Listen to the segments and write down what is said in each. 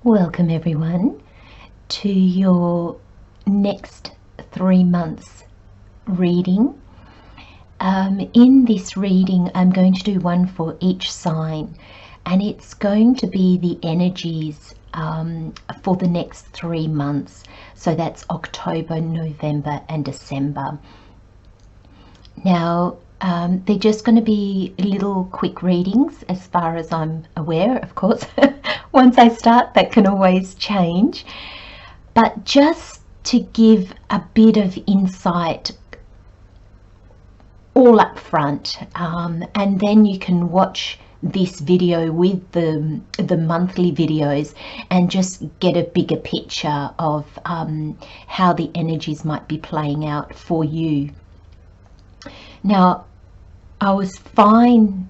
Welcome everyone to your next 3 months reading. In this reading I'm going to do one for each sign, and it's going to be the energies for the next 3 months. So that's October, November and December. Now they're just going to be little quick readings as far as I'm aware, of course. Once I start, that can always change, but just to give a bit of insight all up front, and then you can watch this video with the monthly videos and just get a bigger picture of how the energies might be playing out for you. Now, I was fine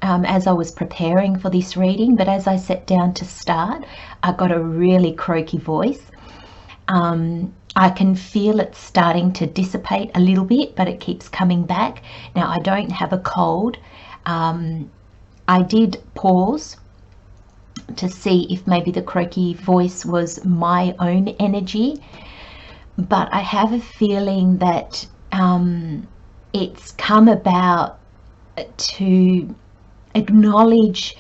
as I was preparing for this reading, but as I sat down to start, I got a really croaky voice. I can feel it starting to dissipate a little bit, but it keeps coming back. Now, I don't have a cold. I did pause to see if maybe the croaky voice was my own energy, but I have a feeling that it's come about to acknowledge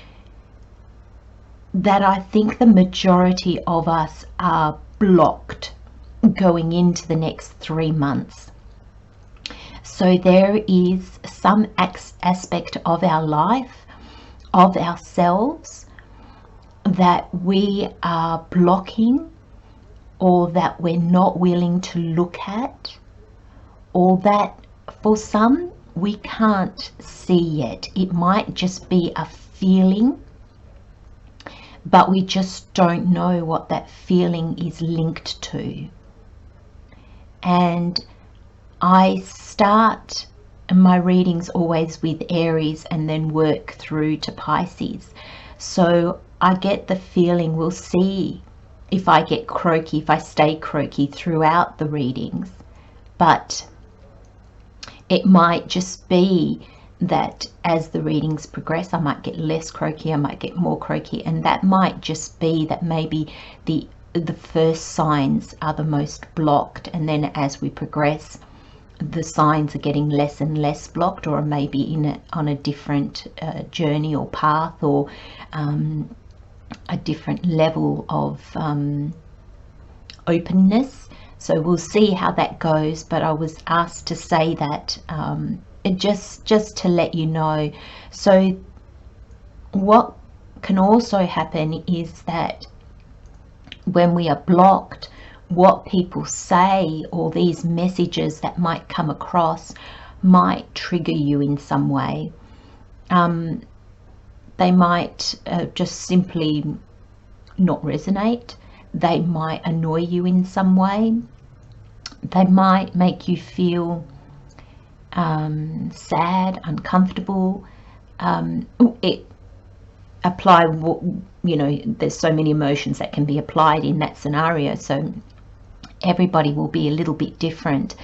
that I think the majority of us are blocked going into the next 3 months. So there is some aspect of our life, of ourselves, that we are blocking, or that we're not willing to look at, or that for some we can't see yet. It might just be a feeling, but we just don't know what that feeling is linked to. And I start my readings always with Aries and then work through to Pisces. So I get the feeling, we'll see if I get croaky, if I stay croaky throughout the readings, but it might just be that as the readings progress, I might get less croaky, I might get more croaky, and that might just be that maybe the first signs are the most blocked, and then as we progress, the signs are getting less and less blocked, or maybe on a different journey or path, or a different level of openness. So we'll see how that goes, but I was asked to say that just to let you know. So what can also happen is that when we are blocked, what people say or these messages that might come across might trigger you in some way. They might just simply not resonate. They might annoy you in some way. They might make you feel sad, uncomfortable. It apply, you know, there's so many emotions that can be applied in that scenario, so everybody will be a little bit different.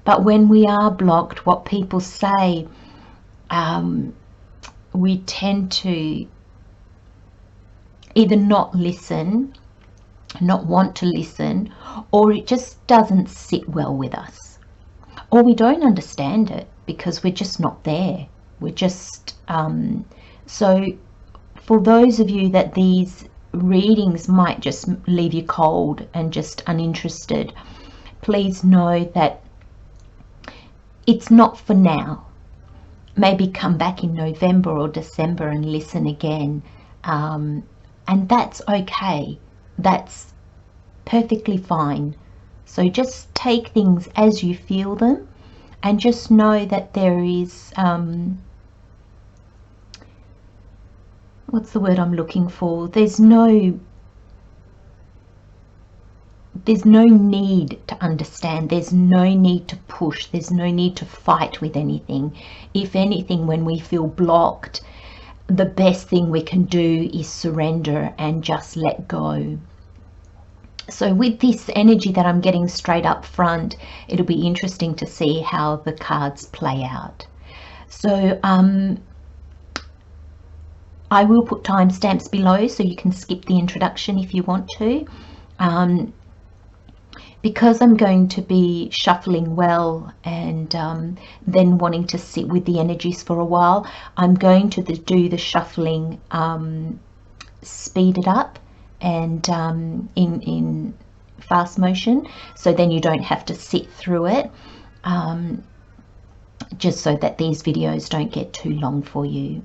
But when we are blocked, what people say, we tend to either not listen, not want to listen, or it just doesn't sit well with us, or we don't understand it because we're just not there. We're just so for those of you that these readings might just leave you cold and just uninterested, please know that it's not for now. Maybe come back in November or December and listen again, and that's okay. That's perfectly fine. So just take things as you feel them, and just know that there is what's the word I'm looking for? There's no need to understand. There's no need to push. There's no need to fight with anything. If anything, when we feel blocked, the best thing we can do is surrender and just let go. So with this energy that I'm getting straight up front, it'll be interesting to see how the cards play out. So I will put timestamps below so you can skip the introduction if you want to. Because I'm going to be shuffling well and then wanting to sit with the energies for a while, I'm going to do the shuffling speeded up and in fast motion, so then you don't have to sit through it, just so that these videos don't get too long for you.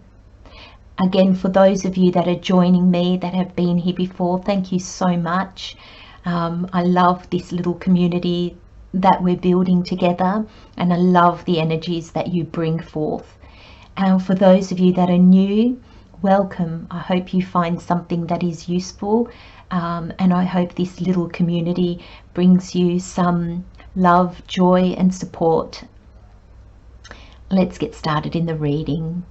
Again, for those of you that are joining me that have been here before, thank you so much. I love this little community that we're building together, and I love the energies that you bring forth. And for those of you that are new, welcome. I hope you find something that is useful, and I hope this little community brings you some love, joy and support. Let's get started in the reading.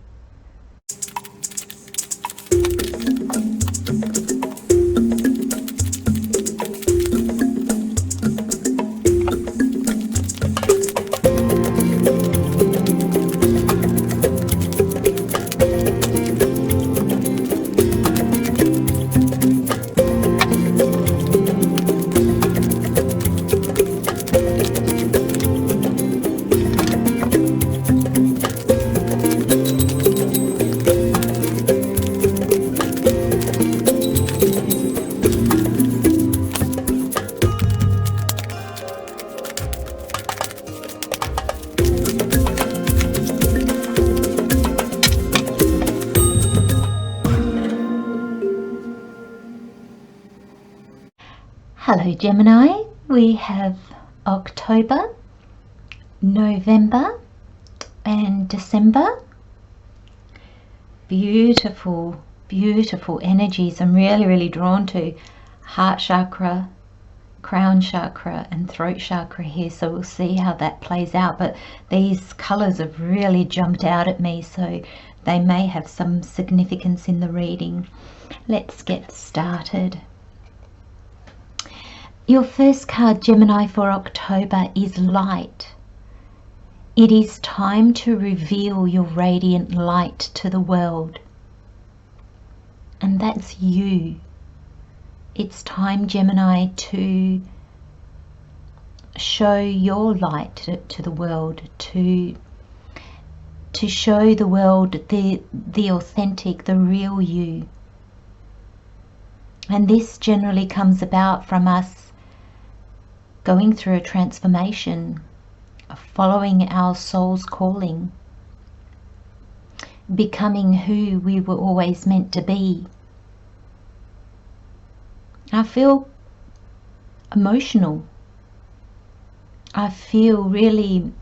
Hello Gemini, we have October, November and December. Beautiful, beautiful energies. I'm really drawn to heart chakra, crown chakra and throat chakra here, so we'll see how that plays out. But these colors have really jumped out at me, so they may have some significance in the reading. Let's get started. Your first card, Gemini, for October is light. It is time to reveal your radiant light to the world. And that's you. It's time, Gemini, to show your light to the world, to show the world the authentic, the real you. And this generally comes about from us going through a transformation, following our soul's calling, becoming who we were always meant to be. I feel emotional. I feel really,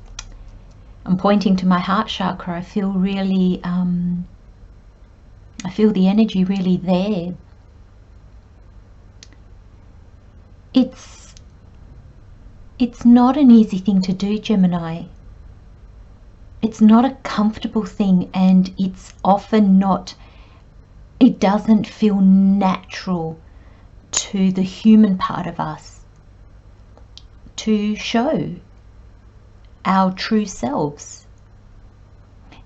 I'm pointing to my heart chakra, I feel really, I feel the energy really there. It's not an easy thing to do, Gemini. It's not a comfortable thing, and it's often not, it doesn't feel natural to the human part of us to show our true selves.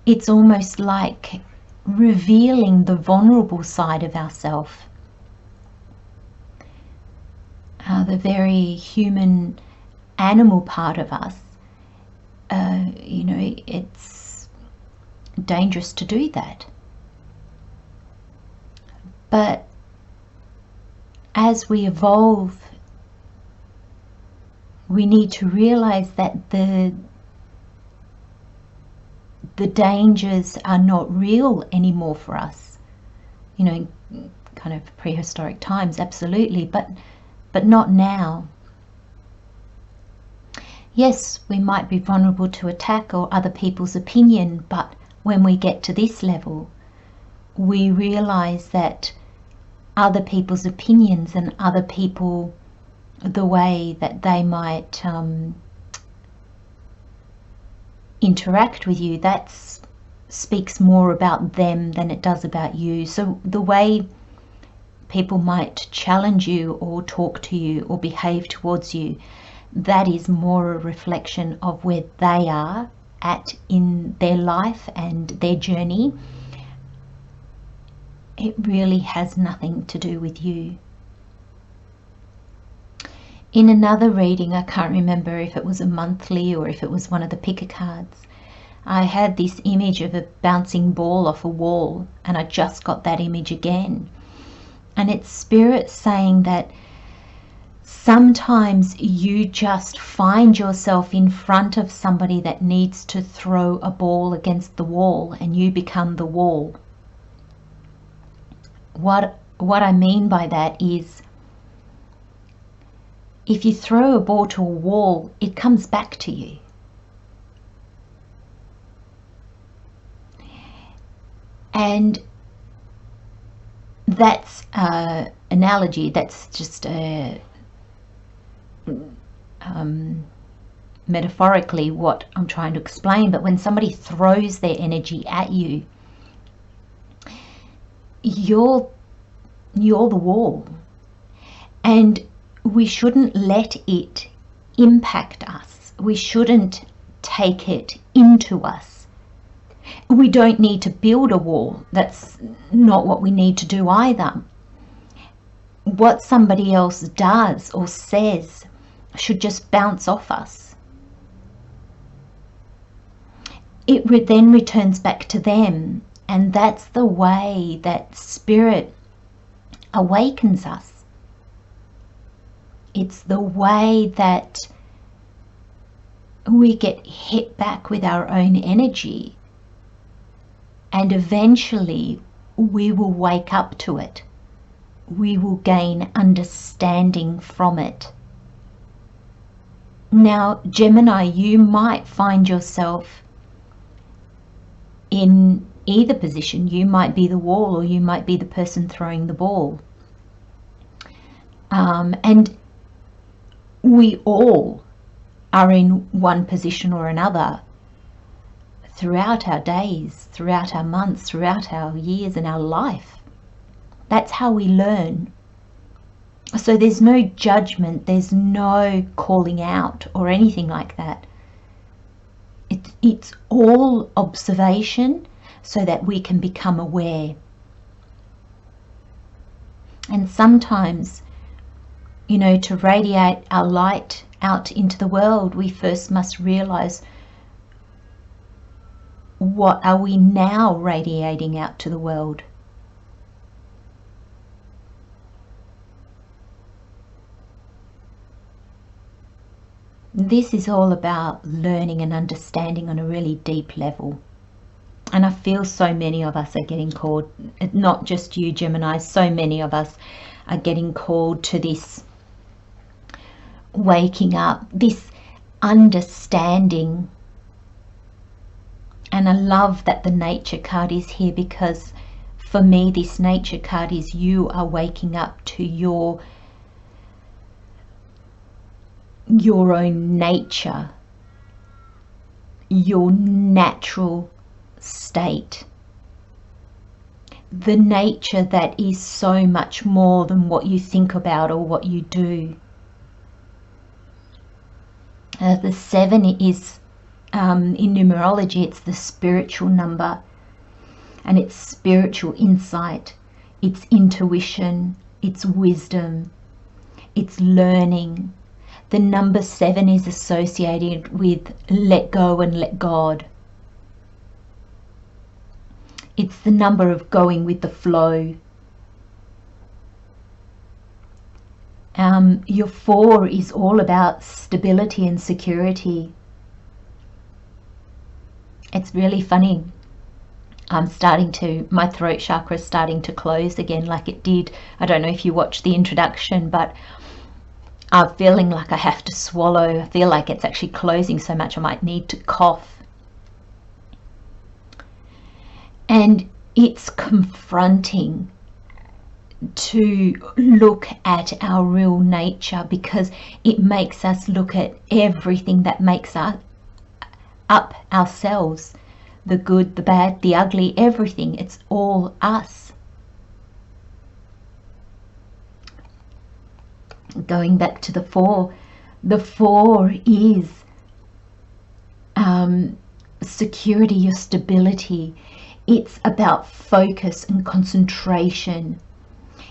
It's almost like revealing the vulnerable side of ourselves, the very human animal part of us. You know, it's dangerous to do that. But as we evolve, we need to realize that the dangers are not real anymore for us. You know, kind of prehistoric times, absolutely, but not now. Yes, we might be vulnerable to attack or other people's opinion, but when we get to this level, we realize that other people's opinions and other people, the way that they might interact with you, that speaks more about them than it does about you. So the way people might challenge you or talk to you or behave towards you, that is more a reflection of where they are at in their life and their journey. It really has nothing to do with you. In another reading, I can't remember if it was a monthly or if it was one of the picker cards, I had this image of a bouncing ball off a wall, and I just got that image again. And it's Spirit saying that sometimes you just find yourself in front of somebody that needs to throw a ball against the wall, and you become the wall. What I mean by that is, if you throw a ball to a wall, it comes back to you. And that's an analogy, that's just metaphorically what I'm trying to explain. But when somebody throws their energy at you, you're the wall, and we shouldn't let it impact us. We shouldn't take it into us. We don't need to build a wall. That's not what we need to do either. What somebody else does or says should just bounce off us. It then returns back to them, and that's the way that Spirit awakens us. It's the way that we get hit back with our own energy, and eventually we will wake up to it. We will gain understanding from it. Now, Gemini, you might find yourself in either position. You might be the wall, or you might be the person throwing the ball. And we all are in one position or another throughout our days, throughout our months, throughout our years and our life. That's how we learn. So there's no judgment, there's no calling out or anything like that. It's all observation so that we can become aware. And sometimes, you know, to radiate our light out into the world, we first must realize, what are we now radiating out to the world? This is all about learning and understanding on a really deep level. And I feel so many of us are getting called, not just you, Gemini, so many of us are getting called to this waking up, this understanding. And I love that the nature card is here, because for me this nature card is you are waking up to your own nature, your natural state, the nature that is so much more than what you think about or what you do. The 7 is, in numerology, it's the spiritual number, and it's spiritual insight, it's intuition, it's wisdom, it's learning. The number 7 is associated with let go and let God. It's the number of going with the flow. Your 4 is all about stability and security. It's really funny. My throat chakra is starting to close again like it did. I don't know if you watched the introduction, but I'm feeling like I have to swallow. I feel like it's actually closing so much I might need to cough. And it's confronting to look at our real nature, because it makes us look at everything that makes us up ourselves, the good, the bad, the ugly, everything. It's all us. Going back to the 4 is security, your stability. It's about focus and concentration.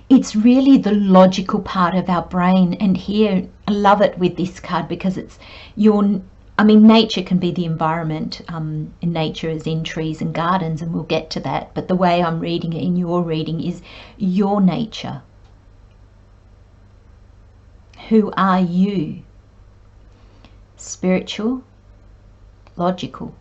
It's really the logical part of our brain. And here, I love it with this card because it's your, I mean, nature can be the environment. In nature is in trees and gardens, and we'll get to that. But the way I'm reading it in your reading is your nature. Who are you? Spiritual, logical.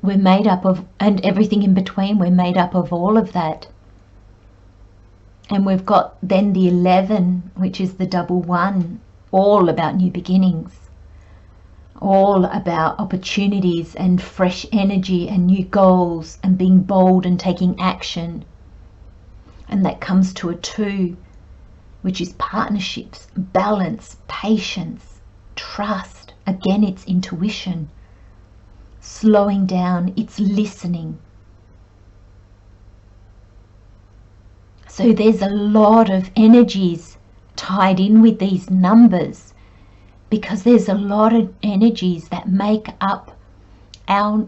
We're made up of, and everything in between, we're made up of all of that. And we've got then the 11, which is the double one, all about new beginnings, all about opportunities and fresh energy and new goals and being bold and taking action. And that comes to a 2, which is partnerships, balance, patience, trust. Again, it's intuition. Slowing down, it's listening. So there's a lot of energies tied in with these numbers, because there's a lot of energies that make up our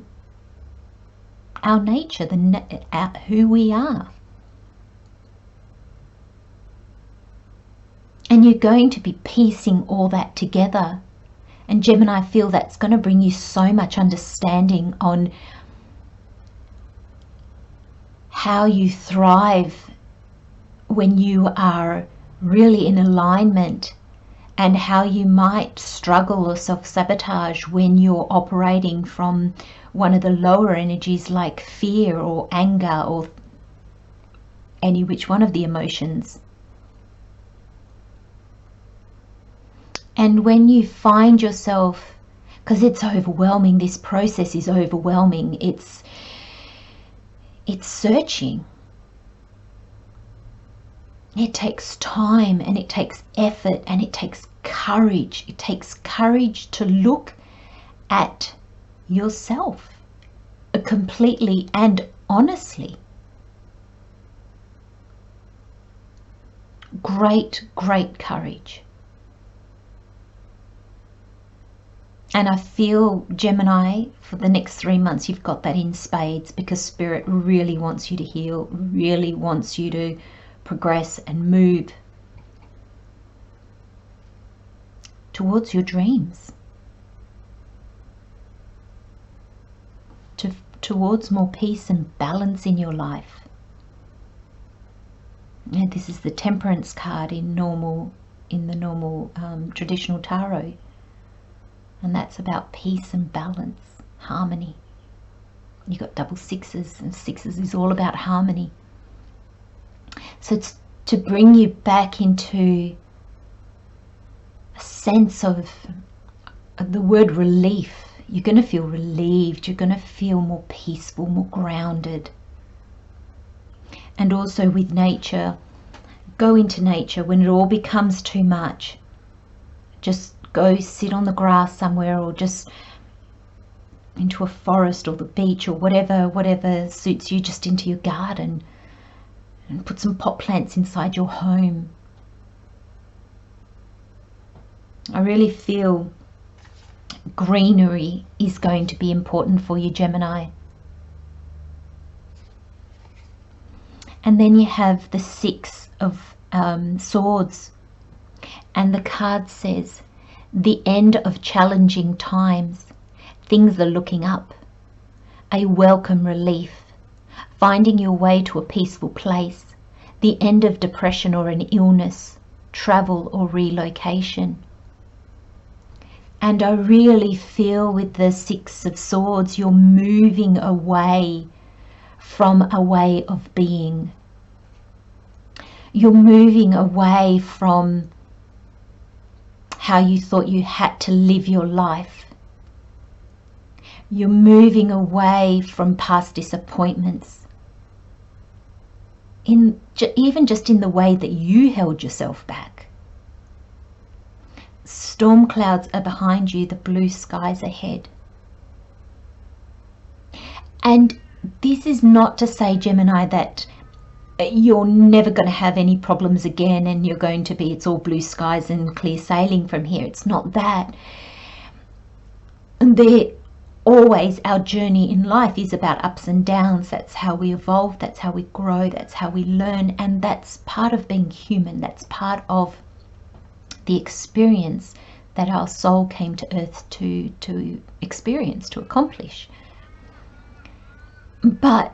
nature, who we are. And you're going to be piecing all that together. And Gemini, I feel that's going to bring you so much understanding on how you thrive when you are really in alignment, and how you might struggle or self-sabotage when you're operating from one of the lower energies like fear or anger or any which one of the emotions. And when you find yourself, because it's overwhelming, this process is overwhelming, it's searching. It takes time, and it takes effort, and it takes courage. It takes courage to look at yourself completely and honestly. Great, great courage. And I feel, Gemini, for the next 3 months, you've got that in spades, because Spirit really wants you to heal, really wants you to progress and move towards your dreams, towards more peace and balance in your life. And this is the Temperance card in the normal traditional tarot. And that's about peace and balance, harmony. You've got double 6s, and 6s is all about harmony. So it's to bring you back into a sense of the word relief. You're going to feel relieved. You're going to feel more peaceful, more grounded. And also with nature, go into nature when it all becomes too much. Just go sit on the grass somewhere, or just into a forest or the beach, or whatever suits you, just into your garden, and put some pot plants inside your home. I really feel greenery is going to be important for you, Gemini. And then you have the 6 of Swords, and the card says, the end of challenging times. Things are looking up. A welcome relief. Finding your way to a peaceful place. The end of depression or an illness. Travel or relocation. And I really feel with the 6 of Swords, you're moving away from a way of being. You're moving away from how you thought you had to live your life. You're moving away from past disappointments, even just in the way that you held yourself back. Storm clouds are behind you, the blue skies ahead. And this is not to say, Gemini, that you're never going to have any problems again and you're going to be, it's all blue skies and clear sailing from here. It's not that. There always our journey in life is about ups and downs. That's how we evolve, that's how we grow, that's how we learn, and that's part of being human. That's part of the experience that our soul came to earth to experience, to accomplish. But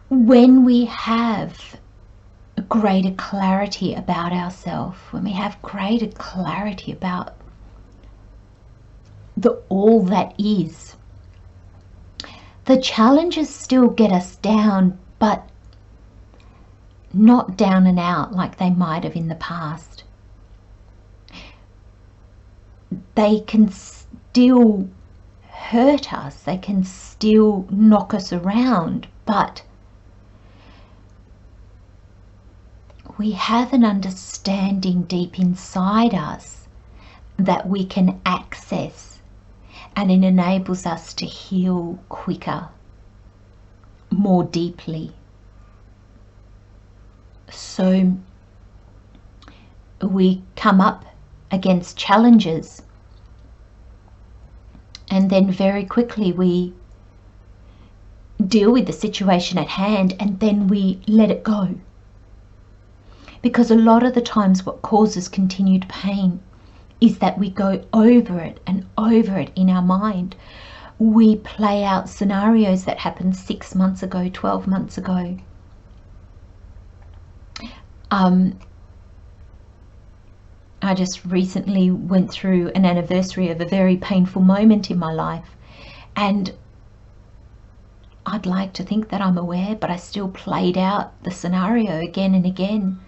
when we have greater clarity about ourselves, when we have greater clarity about the all that is, the challenges still get us down, but not down and out like they might have in the past. They can still hurt us, they can still knock us around, but we have an understanding deep inside us that we can access, and it enables us to heal quicker, more deeply. So we come up against challenges, and then very quickly we deal with the situation at hand, and then we let it go. Because a lot of the times what causes continued pain is that we go over it and over it in our mind. We play out scenarios that happened 6 months ago, 12 months ago. I just recently went through an anniversary of a very painful moment in my life, and I'd like to think that I'm aware, but I still played out the scenario again and again,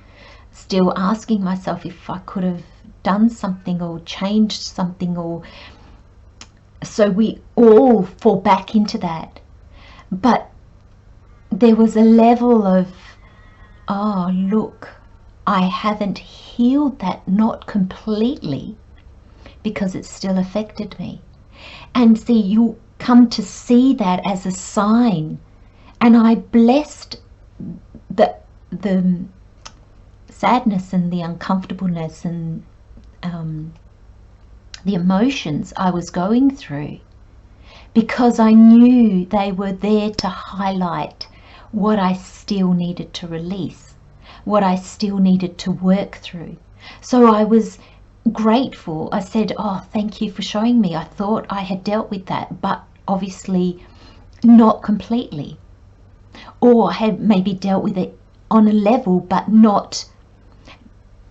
still asking myself if I could have done something or changed something, or so we all fall back into that. But there was a level of, oh look, I haven't healed that, not completely, because it still affected me. And see, you come to see that as a sign, and I blessed the sadness and the uncomfortableness and the emotions I was going through, because I knew they were there to highlight what I still needed to release, what I still needed to work through. So I was grateful. I said, oh, thank you for showing me. I thought I had dealt with that, but obviously not completely. Or I had maybe dealt with it on a level, but not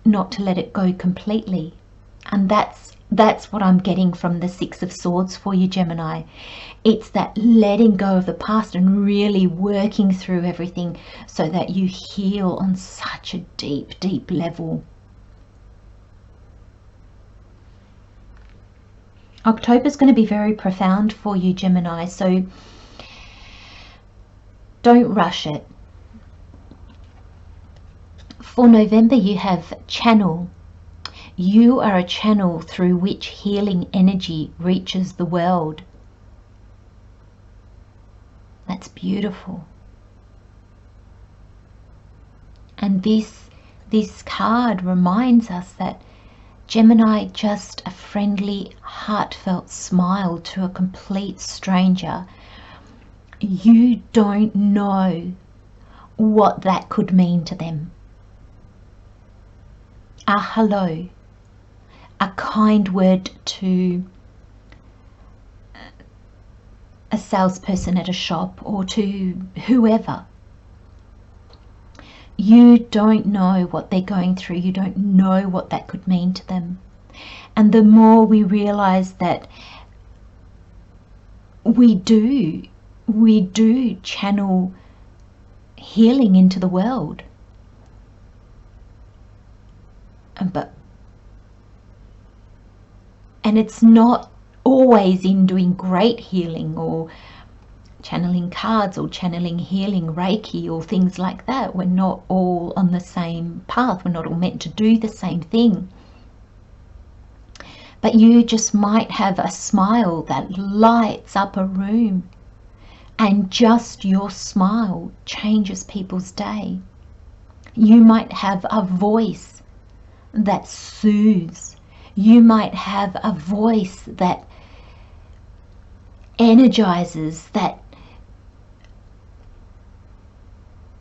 to let it go completely. And that's what I'm getting from the Six of Swords for you, Gemini. It's that letting go of the past and really working through everything so that you heal on such a deep, deep level. October's going to be very profound for you, Gemini, so don't rush it. For November, you have channel. You are a channel through which healing energy reaches the world. That's beautiful. And this card reminds us that Gemini, just a friendly, heartfelt smile to a complete stranger. You don't know what that could mean to them. A hello, a kind word to a salesperson at a shop, or to whoever. You don't know what they're going through. You don't know what that could mean to them. And the more we realize that we do channel healing into the world. And it's not always in doing great healing or channeling cards or channeling healing Reiki or things like that. We're not all on the same path. We're not all meant to do the same thing. But you just might have a smile that lights up a room, and just your smile changes people's day. You might have a voice that soothes. You might have a voice that energizes, that,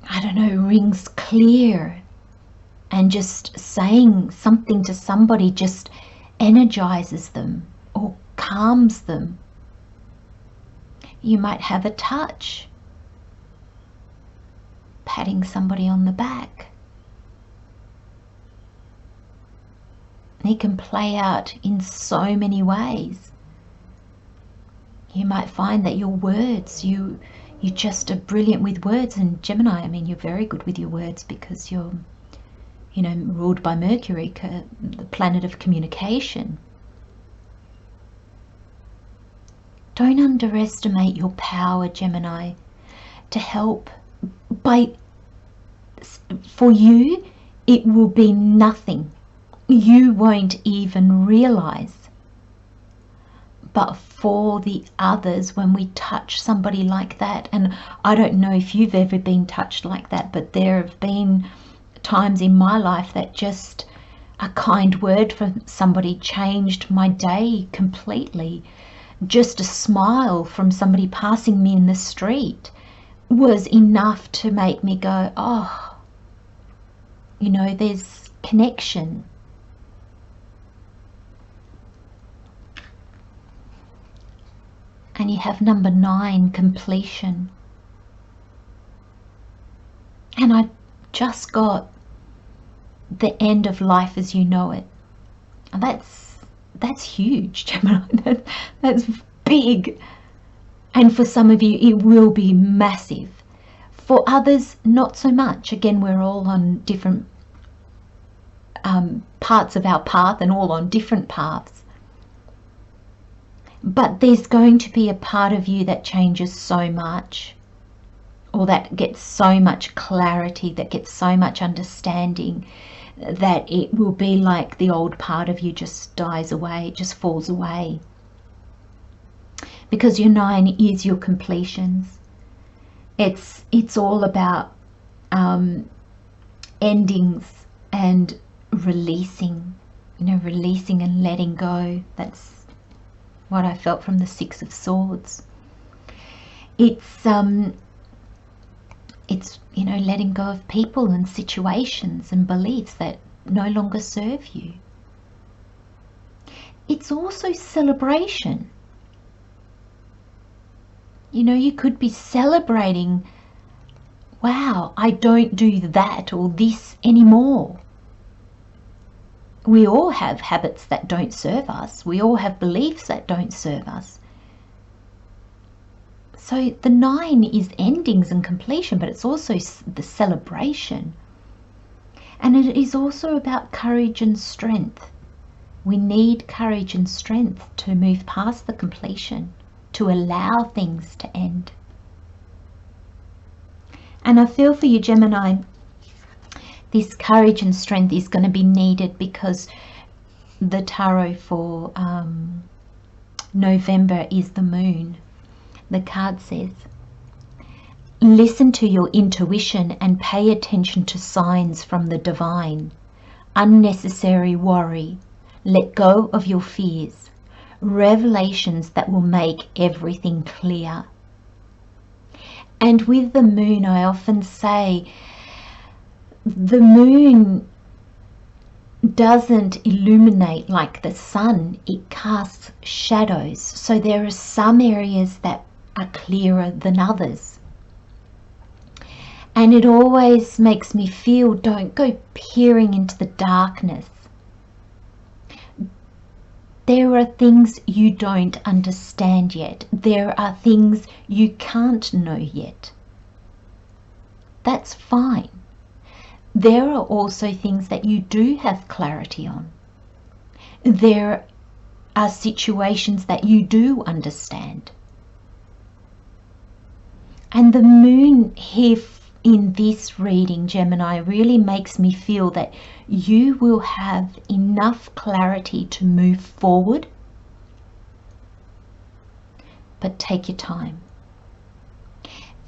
I don't know, rings clear, and just saying something to somebody just energizes them or calms them. You might have a touch, patting somebody on the back. It can play out in so many ways. You might find that your words, you just are brilliant with words. And Gemini, I mean, you're very good with your words because you're, you know, ruled by Mercury, the planet of communication. Don't underestimate your power, Gemini, to help. For you, it will be nothing. You won't even realize. But for the others, when we touch somebody like that, and I don't know if you've ever been touched like that, but there have been times in my life that just a kind word from somebody changed my day completely. Just a smile from somebody passing me in the street was enough to make me go, oh, you know, there's connection. And you have number 9, completion. And I just got the end of life as you know it. And that's huge, Gemini. That's big. And for some of you, it will be massive. For others, not so much. Again, we're all on different parts of our path, and all on different paths. But there's going to be a part of you that changes so much, or that gets so much clarity, that gets so much understanding, that it will be like the old part of you just dies away, it just falls away. Because your 9 is your completions. It's all about endings and releasing, you know, releasing and letting go. That's what I felt from the 6 of Swords. It's you know, letting go of people and situations and beliefs that no longer serve you. It's also celebration. You know, you could be celebrating, wow, I don't do that or this anymore. We all have habits that don't serve us. We all have beliefs that don't serve us. So the 9 is endings and completion, but it's also the celebration. And it is also about courage and strength. We need courage and strength to move past the completion, to allow things to end. And I feel for you, Gemini, this courage and strength is going to be needed because the tarot for November is the moon. The card says, listen to your intuition and pay attention to signs from the divine. Unnecessary worry. Let go of your fears. Revelations that will make everything clear. And with the moon, I often say, the moon doesn't illuminate like the sun, it casts shadows. So there are some areas that are clearer than others. And it always makes me feel, don't go peering into the darkness. There are things you don't understand yet. There are things you can't know yet. That's fine. There are also things that you do have clarity on. There are situations that you do understand. And the moon here in this reading, Gemini, really makes me feel that you will have enough clarity to move forward, but take your time.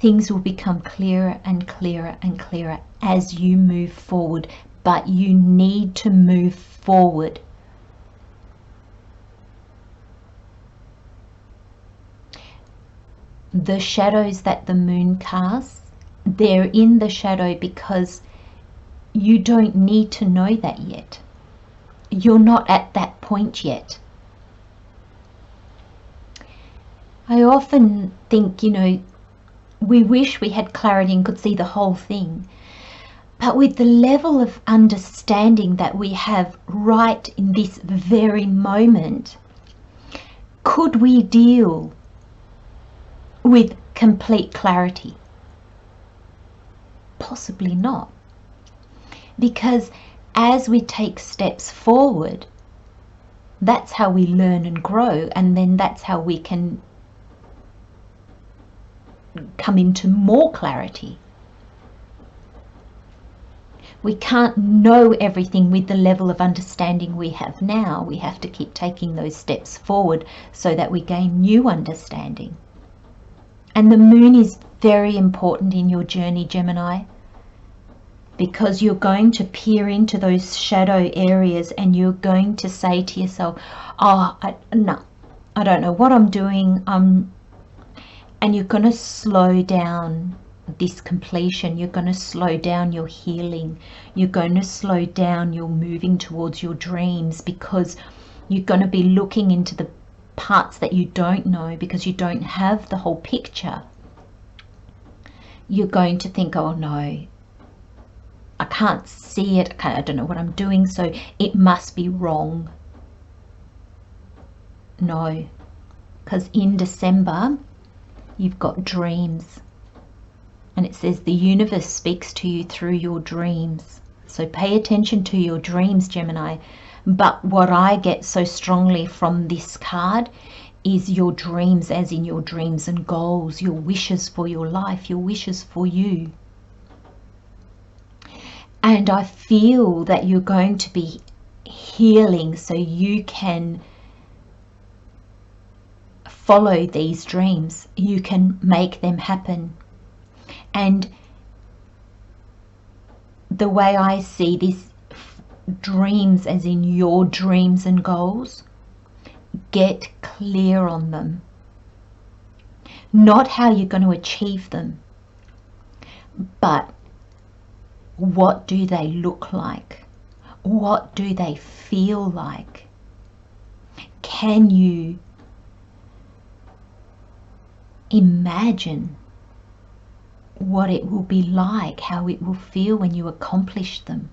Things will become clearer and clearer and clearer as you move forward, but you need to move forward. the shadows that the moon casts, they're in the shadow because you don't need to know that yet. You're not at that point yet. I often think, we wish we had clarity and could see the whole thing. But with the level of understanding that we have right in this very moment, could we deal with complete clarity? Possibly not. Because as we take steps forward, that's how we learn and grow, and then that's how we can come into more clarity. We can't know everything with the level of understanding we have now. We have to keep taking those steps forward so that we gain new understanding. And the moon is very important in your journey, Gemini, because you're going to peer into those shadow areas and you're going to say to yourself, no, I don't know what I'm doing. And you're going to slow down this completion. You're going to slow down your healing. You're going to slow down your moving towards your dreams, because you're going to be looking into the parts that you don't know, because you don't have the whole picture. You're going to think, oh no, I can't see it. I don't know what I'm doing, so it must be wrong. No, because in December, you've got dreams. And it says the universe speaks to you through your dreams. So pay attention to your dreams, Gemini. But what I get so strongly from this card is your dreams, as in your dreams and goals, your wishes for your life, your wishes for you. And I feel that you're going to be healing so you can follow these dreams. You can make them happen. And the way I see this, dreams as in your dreams and goals, get clear on them. Not how you're going to achieve them, but what do they look like? What do they feel like? Can you imagine what it will be like, how it will feel when you accomplish them?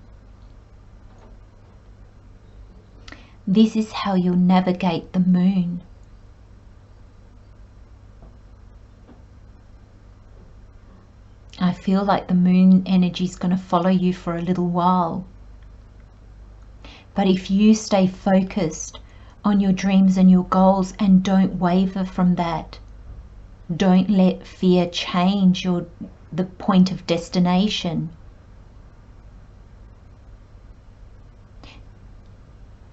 This is how you'll navigate the moon. I feel like the moon energy is going to follow you for a little while. But if you stay focused on your dreams and your goals and don't waver from that, don't let fear change the point of destination.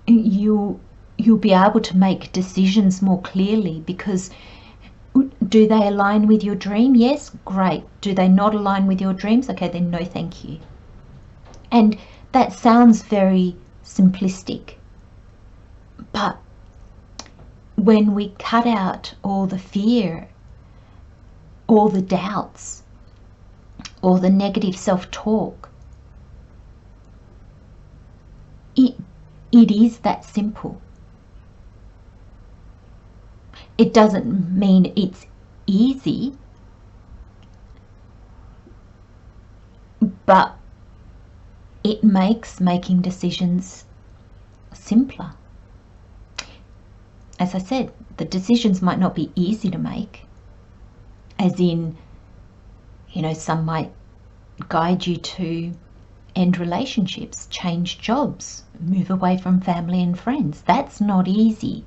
You'll be able to make decisions more clearly, because do they align with your dream? Yes, great. Do they not align with your dreams? Okay, then no thank you. And that sounds very simplistic, but when we cut out all the fear, all the doubts, all the negative self-talk, it is that simple. It doesn't mean it's easy, but it makes making decisions simpler. As I said, the decisions might not be easy to make, as in, some might guide you to end relationships, change jobs, move away from family and friends. That's not easy.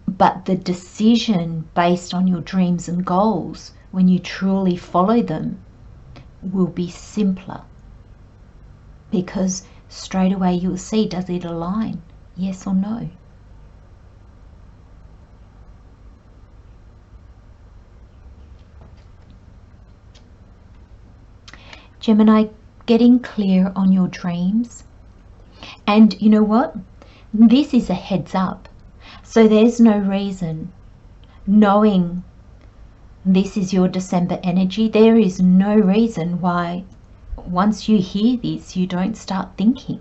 But the decision based on your dreams and goals, when you truly follow them, will be simpler. Because straight away you'll see, does it align? Yes or no? Gemini, getting clear on your dreams. And you know what? This is a heads up. So there's no reason, knowing This is your December energy. There is no reason why once you hear this, you don't start thinking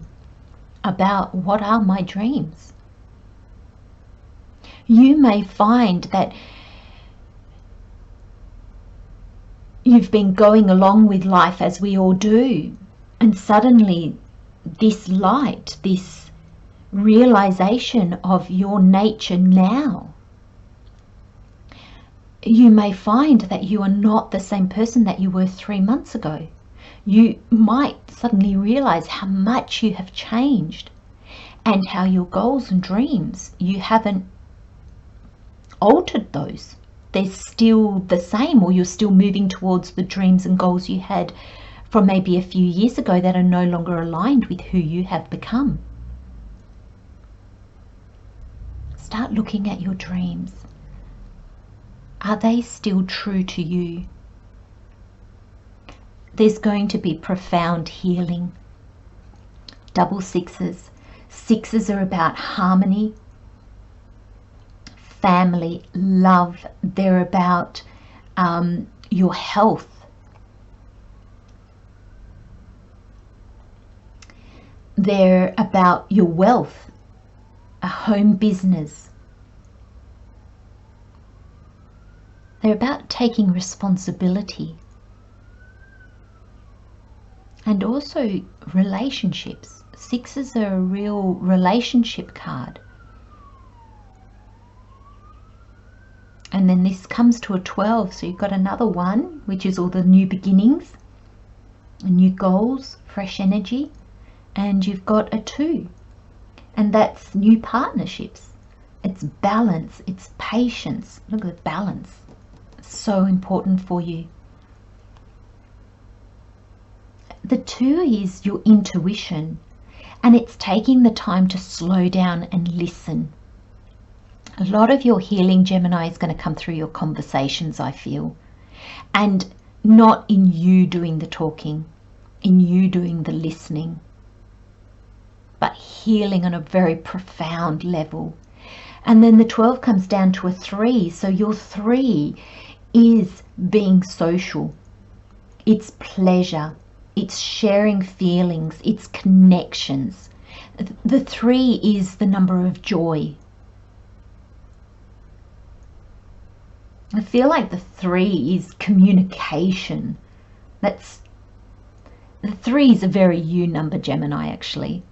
about what are my dreams. You may find that you've been going along with life as we all do, and suddenly this light, this realization of your nature now, you may find that you are not the same person that you were 3 months ago. You might suddenly realize how much you have changed and how your goals and dreams, you haven't altered those. They're still the same, or you're still moving towards the dreams and goals you had from maybe a few years ago that are no longer aligned with who you have become. Start looking at your dreams. Are they still true to you? There's going to be profound healing. Double sixes. Sixes are about harmony, family, love. They're about your health. They're about your wealth, a home business. They're about taking responsibility. And also relationships. Sixes are a real relationship card. And then this comes to a 12, so you've got another one, which is all the new beginnings, new goals, fresh energy. And you've got a 2, and that's new partnerships. It's balance, it's patience. Look at the balance. So important for you. The 2 is your intuition, and it's taking the time to slow down and listen. A lot of your healing, Gemini, is going to come through your conversations, I feel, and not in you doing the talking, in you doing the listening, but healing on a very profound level. And then the 12 comes down to a 3, so your 3 is being social. It's pleasure. It's sharing feelings. It's connections. The 3 is the number of joy. I feel like the 3 is communication. The 3 is a very you number, Gemini, actually.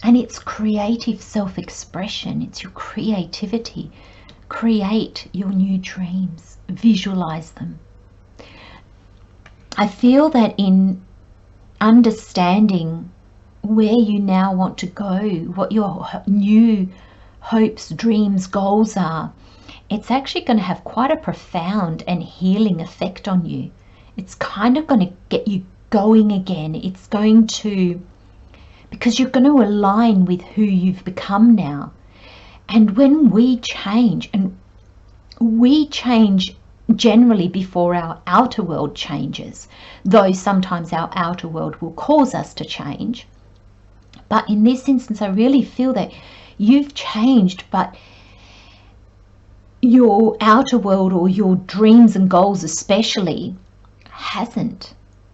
And it's creative self-expression. It's your creativity. Create your new dreams. Visualize them. I feel that in understanding where you now want to go, what your new hopes, dreams, goals are, it's actually going to have quite a profound and healing effect on you. It's kind of going to get you going again. It's going to, because you're going to align with who you've become now. And when we change, and we change generally before our outer world changes, though sometimes our outer world will cause us to change. But in this instance, I really feel that you've changed, but your outer world, or your dreams and goals especially, hasn't.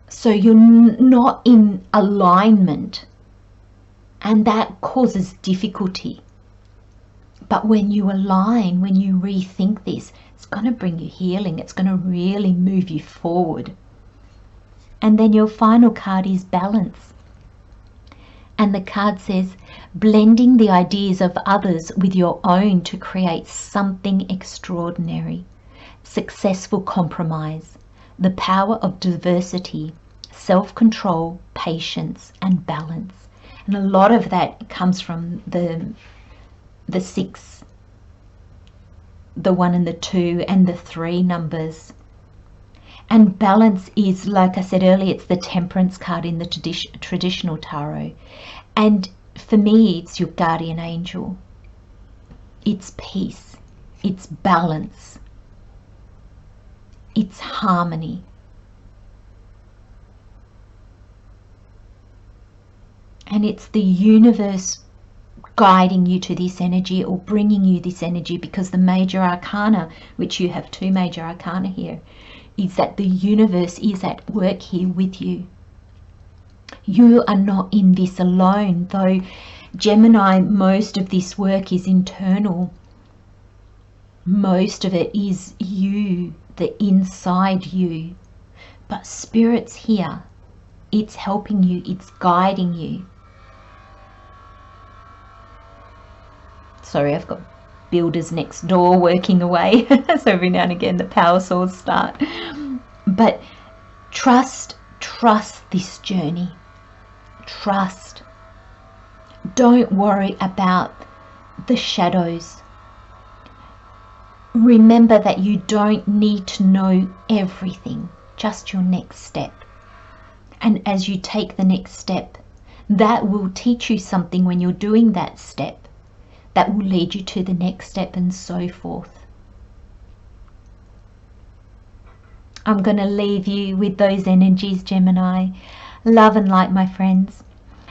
So you're not in alignment, and that causes difficulty. But when you align, when you rethink this, it's going to bring you healing. It's going to really move you forward. And then your final card is balance. And the card says, blending the ideas of others with your own to create something extraordinary. Successful compromise. The power of diversity, self-control, patience, and balance. And a lot of that comes from the 6, the 1 and the 2 and the 3 numbers. And balance is, like I said earlier, it's the temperance card in the traditional tarot. And for me, it's your guardian angel. It's peace. It's balance. It's harmony. And it's the universe guiding you to this energy or bringing you this energy, because the major arcana, which you have 2 major arcana here, is that the universe is at work here with you. You are not in this alone, though Gemini, most of this work is internal. Most of it is you, the inside you. But Spirit's here. It's helping you, it's guiding you. Sorry, I've got builders next door working away. So every now and again the power saws start. But trust this journey. Trust. Don't worry about the shadows. Remember that you don't need to know everything, just your next step. And as you take the next step, that will teach you something when you're doing that step. That will lead you to the next step, and so forth. I'm going to leave you with those energies, Gemini. Love and light, my friends.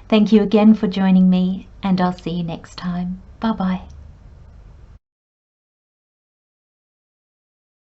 Thank you again for joining me, and I'll see you next time. Bye-bye.